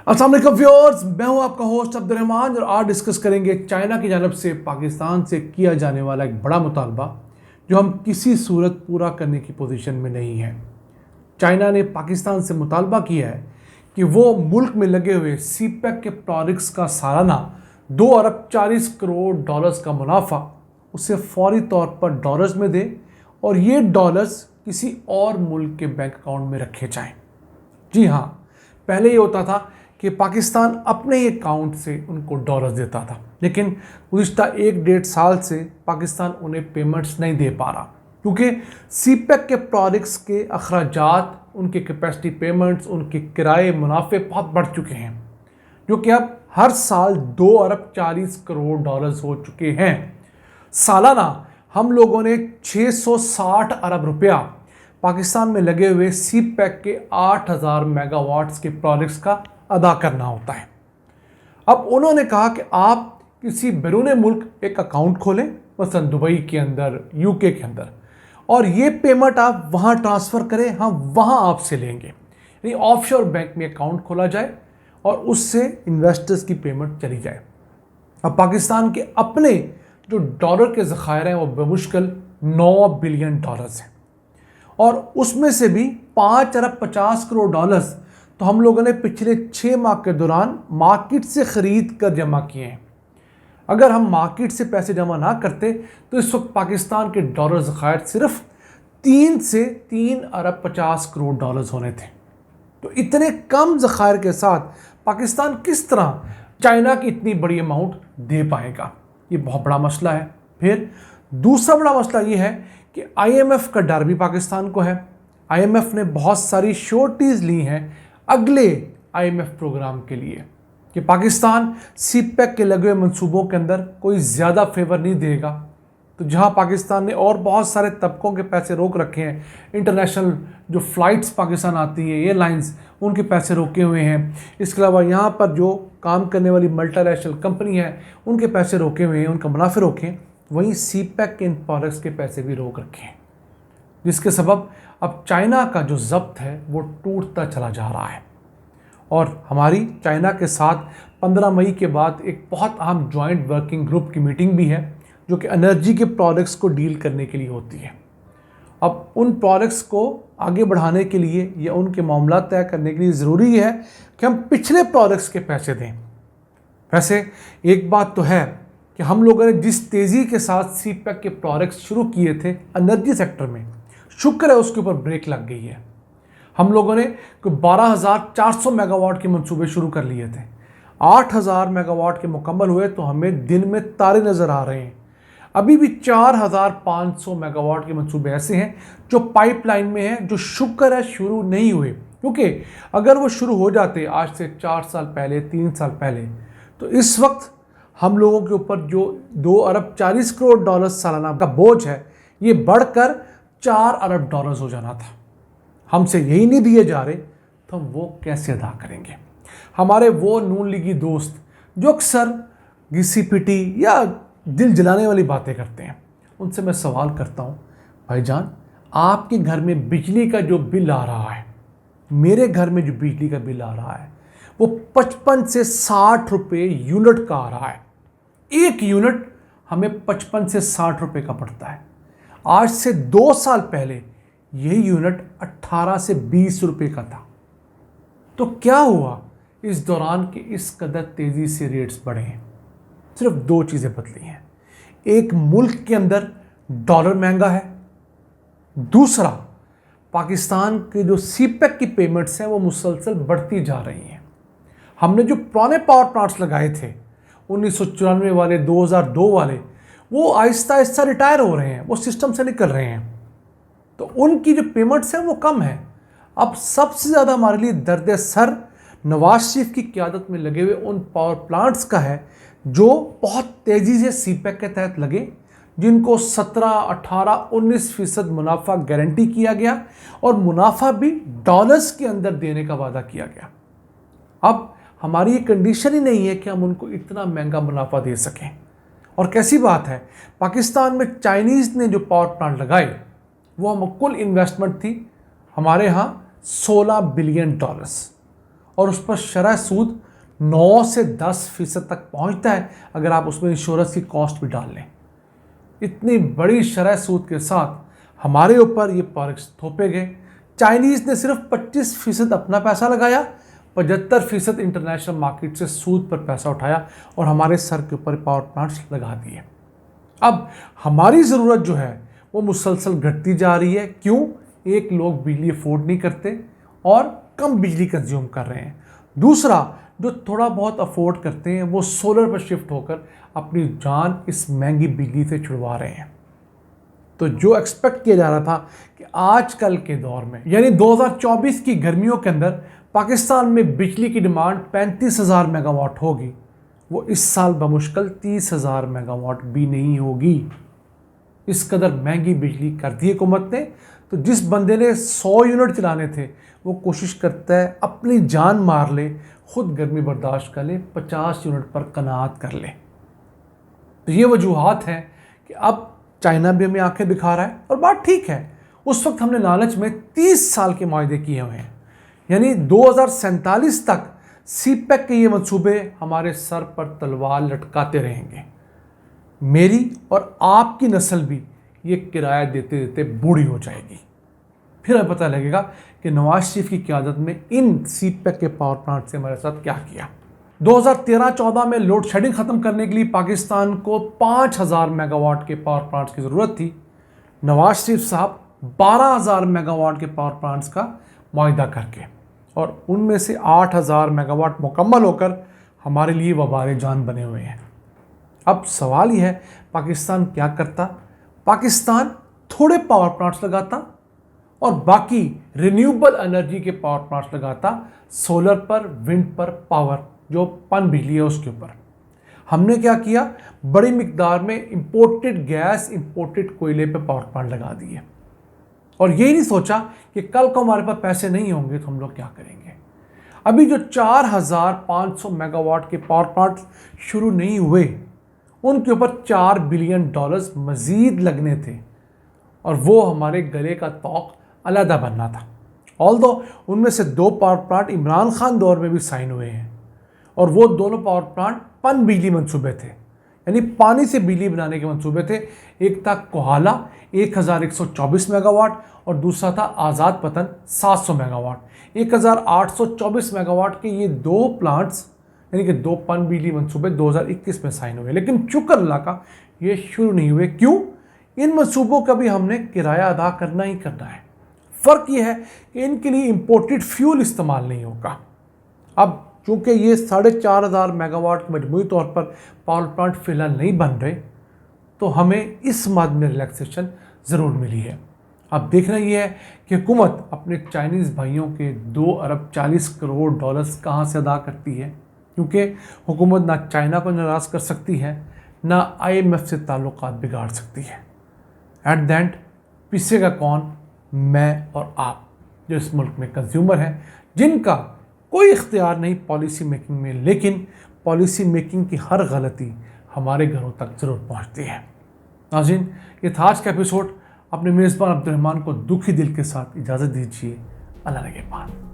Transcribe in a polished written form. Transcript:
अस्सलाम वालेकुम व्यूअर्स, मैं हूं आपका होस्ट अब्दुल रहमान और आज डिस्कस करेंगे चाइना की जानब से पाकिस्तान से किया जाने वाला एक बड़ा मुतालबा जो हम किसी सूरत पूरा करने की पोजीशन में नहीं है। चाइना ने पाकिस्तान से मुतालबा किया है कि वो मुल्क में लगे हुए सीपेक के प्रोडक्ट्स का सालाना 2 अरब 40 करोड़ डॉलर्स का मुनाफा उसे फौरी तौर पर डॉलर्स में दे और ये डॉलर्स किसी और मुल्क के बैंक अकाउंट में रखे जाएं। जी हाँ, पहले ये होता था कि पाकिस्तान अपने ही अकाउंट से उनको डॉलर्स देता था, लेकिन गुज़िश्ता 1-1.5 साल से पाकिस्तान उन्हें पेमेंट्स नहीं दे पा रहा क्योंकि सीपेक के प्रोडक्ट्स के अखराजात, उनके कैपेसिटी पेमेंट्स, उनके किराए मुनाफे बहुत बढ़ चुके हैं, जो कि अब हर साल 2 अरब 40 करोड़ डॉलर्स हो चुके हैं। सालाना हम लोगों ने 660 अरब रुपया पाकिस्तान में लगे हुए सीपेक के 8000 मेगावाट्स के प्रोजेक्ट्स का अदा करना होता है। अब उन्होंने कहा कि आप किसी बैरून मुल्क एक अकाउंट खोलें, मसलन दुबई के अंदर, यूके के अंदर, और ये पेमेंट आप वहाँ ट्रांसफ़र करें, हम वहाँ आपसे लेंगे। यानी ऑफशोर बैंक में अकाउंट खोला जाए और उससे इन्वेस्टर्स की पेमेंट चली जाए। अब पाकिस्तान के अपने जो डॉलर के ज़खायर हैं वो बमुश्किल 9 बिलियन डॉलर्स हैं और उसमें से भी 5 अरब 50 करोड़ डॉलर्स तो हम लोगों ने पिछले 6 माह के दौरान मार्केट से ख़रीद कर जमा किए हैं। अगर हम मार्केट से पैसे जमा ना करते तो इस वक्त पाकिस्तान के डॉलर ज़खायर सिर्फ 3 से 3 अरब 50 करोड़ डॉलर्स होने थे। तो इतने कम ज़खायर के साथ पाकिस्तान किस तरह चाइना की इतनी बड़ी अमाउंट दे पाएगा, ये बहुत बड़ा मसला है। फिर दूसरा बड़ा मसला ये है कि IMF का डर भी पाकिस्तान को है। IMF ने बहुत सारी श्योरिटीज़ ली हैं अगले IMF प्रोग्राम के लिए कि पाकिस्तान सीपेक के लगे हुए मंसूबों के अंदर कोई ज़्यादा फेवर नहीं देगा। तो जहां पाकिस्तान ने और बहुत सारे तबकों के पैसे रोक रखे हैं, इंटरनेशनल जो फ़्लाइट्स पाकिस्तान आती है, एयरलाइंस, उनके पैसे रोके हुए हैं। इसके अलावा यहाँ पर जो काम करने वाली मल्टीनेशनल कंपनी है उनके पैसे रोके हुए हैं, उनका मुनाफे रोके हैं। वहीं सीपेक के इन प्रोडक्ट्स के पैसे भी रोक रखे हैं, जिसके सबब अब चाइना का जो ज़ब्त है वो टूटता चला जा रहा है। और हमारी चाइना के साथ 15 मई के बाद एक बहुत अहम जॉइंट वर्किंग ग्रुप की मीटिंग भी है जो कि एनर्जी के प्रोडक्ट्स को डील करने के लिए होती है। अब उन प्रोडक्ट्स को आगे बढ़ाने के लिए या उनके मामला तय करने के लिए ज़रूरी है कि हम पिछले प्रोडक्ट्स के पैसे दें। वैसे एक बात तो है कि हम लोगों ने जिस तेज़ी के साथ सीपेक के प्रोडक्ट्स शुरू किए थे एनर्जी सेक्टर में, शुक्र है उसके ऊपर ब्रेक लग गई है। हम लोगों ने कोई 12,400 मेगावाट के मंसूबे शुरू कर लिए थे। 8,000 मेगावाट के मुकम्मल हुए तो हमें दिन में तारे नज़र आ रहे हैं। अभी भी 4,500 मेगावाट के मंसूबे ऐसे हैं जो पाइपलाइन में हैं, जो शुक्र है शुरू नहीं हुए, क्योंकि अगर वो शुरू हो जाते आज से 4 साल पहले, 3 साल पहले, तो इस वक्त हम लोगों के ऊपर जो 2 अरब 40 करोड़ डॉलर सालाना का बोझ है ये बढ़कर 4 अरब डॉलर्स हो जाना था। हमसे यही नहीं दिए जा रहे तो हम वो कैसे अदा करेंगे। हमारे वो नून लीगी दोस्त जो अक्सर घिसी पिटी या दिल जलाने वाली बातें करते हैं, उनसे मैं सवाल करता हूँ, भाईजान आपके घर में बिजली का जो बिल आ रहा है, मेरे घर में जो बिजली का बिल आ रहा है वो 55 से 60 रुपये यूनिट का आ रहा है। एक यूनिट हमें 55 से 60 रुपये का पड़ता है। आज से 2 साल पहले यही यूनिट 18 से 20 रुपये का था। तो क्या हुआ इस दौरान कि इस कदर तेज़ी से रेट्स बढ़े हैं? सिर्फ 2 चीज़ें बदली हैं। एक, मुल्क के अंदर डॉलर महंगा है। दूसरा, पाकिस्तान के जो सीपेक की पेमेंट्स हैं वो मुसलसल बढ़ती जा रही हैं। हमने जो पुराने पावर प्लांट्स लगाए थे 1994 वाले, 2002 वाले, वो आहिस्ता आहिस्ता रिटायर हो रहे हैं, वो सिस्टम से निकल रहे हैं, तो उनकी जो पेमेंट्स हैं वो कम है। अब सबसे ज़्यादा हमारे लिए दर्द सर नवाज शरीफ की क़यादत में लगे हुए उन पावर प्लांट्स का है जो बहुत तेज़ी से सीपेक के तहत लगे, जिनको 17, 18, 19% मुनाफा गारंटी किया गया और मुनाफा भी डॉलर्स के अंदर देने का वादा किया गया। अब हमारी ये कंडीशन ही नहीं है कि हम उनको इतना महंगा मुनाफा दे सकें। और कैसी बात है, पाकिस्तान में चाइनीज़ ने जो पावर प्लांट लगाए वो हम कुल इन्वेस्टमेंट थी हमारे यहाँ 16 बिलियन डॉलर्स, और उस पर शरह सूद 9 से 10% तक पहुंचता है अगर आप उसमें इंश्योरेंस की कॉस्ट भी डाल लें। इतनी बड़ी शरह सूद के साथ हमारे ऊपर ये प्रोडक्ट्स थोपे गए। चाइनीज़ ने सिर्फ 25% अपना पैसा लगाया, 75% इंटरनेशनल मार्केट से सूद पर पैसा उठाया और हमारे सर के ऊपर पावर प्लांट्स लगा दिए। अब हमारी ज़रूरत जो है वो मुसलसल घटती जा रही है। क्यों? एक, लोग बिजली अफोर्ड नहीं करते और कम बिजली कंज्यूम कर रहे हैं। दूसरा, जो थोड़ा बहुत अफोर्ड करते हैं वो सोलर पर शिफ्ट होकर अपनी जान इस महंगी बिजली से छुड़वा रहे हैं। तो जो एक्सपेक्ट किया जा रहा था कि आजकल के दौर में यानी 2024 की गर्मियों के अंदर पाकिस्तान में बिजली की डिमांड 35,000 मेगावाट होगी, वो इस साल बमुश्किल 30,000 मेगावाट भी नहीं होगी। इस कदर महंगी बिजली कर दी हुकूमत ने। तो जिस बंदे ने 100 यूनिट चलाने थे वो कोशिश करता है अपनी जान मार ले, खुद गर्मी बर्दाश्त कर ले, 50 यूनिट पर कनात कर ले। तो ये वजूहात हैं कि अब चाइना भी हमें आंखें दिखा रहा है और बात ठीक है। उस वक्त हमने लालच में 30 साल के मुआहदे किए हुए हैं, यानी 2047 तक सीपेक के ये मंसूबे हमारे सर पर तलवार लटकाते रहेंगे। मेरी और आपकी नस्ल भी ये किराया देते देते बूढ़ी हो जाएगी। फिर हमें पता लगेगा कि नवाज शरीफ की क़यादत में इन सीपेक के पावर प्लांट से हमारे साथ क्या किया। 2013-14 में लोड शेडिंग ख़त्म करने के लिए पाकिस्तान को 5,000 मेगावाट के पावर प्लांट्स की ज़रूरत थी। नवाज शरीफ साहब 12,000 मेगावाट के पावर प्लांट्स का मुआहदा करके और उनमें से 8,000 मेगावाट मुकम्मल होकर हमारे लिए वबार जान बने हुए हैं। अब सवाल यह है पाकिस्तान क्या करता? पाकिस्तान थोड़े पावर प्लांट्स लगाता और बाकी रिन्यूएबल एनर्जी के पावर प्लांट्स लगाता, सोलर पर, विंड पर पावर जो पन बिजली है उसके ऊपर। हमने क्या किया? बड़ी मिकदार में इंपोर्टेड गैस, इंपोर्टेड कोयले पे पावर प्लांट लगा दिए और यही नहीं सोचा कि कल को हमारे पास पैसे नहीं होंगे तो हम लोग क्या करेंगे। अभी जो 4,500 मेगावाट के पावर प्लांट शुरू नहीं हुए उनके ऊपर $4 बिलियन मज़ीद लगने थे और वो हमारे गले का तौक अलहदा बनना था। ऑल्दो उनमें से 2 पावर प्लांट इमरान खान दौर में भी साइन हुए हैं और वो दोनों पावर प्लांट पन बिजली मंसूबे थे, यानी पानी से बिजली बनाने के मंसूबे थे। एक था कोहाला 1,124 मेगावाट और दूसरा था आज़ाद पतन 700 मेगावाट। 1,824 मेगावाट के ये 2 प्लांट्स यानी कि 2 पन बिजली मंसूबे 2021 में साइन हुए, लेकिन शुक्र अल्लाह का ये शुरू नहीं हुए। क्यों? इन मंसूबों का भी हमने किराया अदा करना ही करना है। फ़र्क ये है कि इनके लिए इंपोर्टेड फ्यूल इस्तेमाल नहीं होगा। अब चूँकि ये 4,500 मेगावाट मजमूई तौर पर पावर प्लांट फ़िलहाल नहीं बन रहे तो हमें इस मद में रिलैक्सेशन ज़रूर मिली है। अब देखना ये है कि हुकूमत अपने चाइनीज़ भाइयों के 2 अरब 40 करोड़ डॉलर्स कहाँ से अदा करती है, क्योंकि हुकूमत ना चाइना को नाराज़ कर सकती है ना IMF से ताल्लुकात बिगाड़ सकती है। एट द एंड पिसेगा कौन? मैं और आप, जो इस मुल्क में कंज्यूमर हैं, जिनका कोई इख्तियार नहीं पॉलिसी मेकिंग में, लेकिन पॉलिसी मेकिंग की हर गलती हमारे घरों तक ज़रूर पहुंचती है। नाज़रीन, ये था आज का एपिसोड। अपने मेज़बान अब्दुल रहमान को दुखी दिल के साथ इजाज़त दीजिए। अल्लाह निगहबान।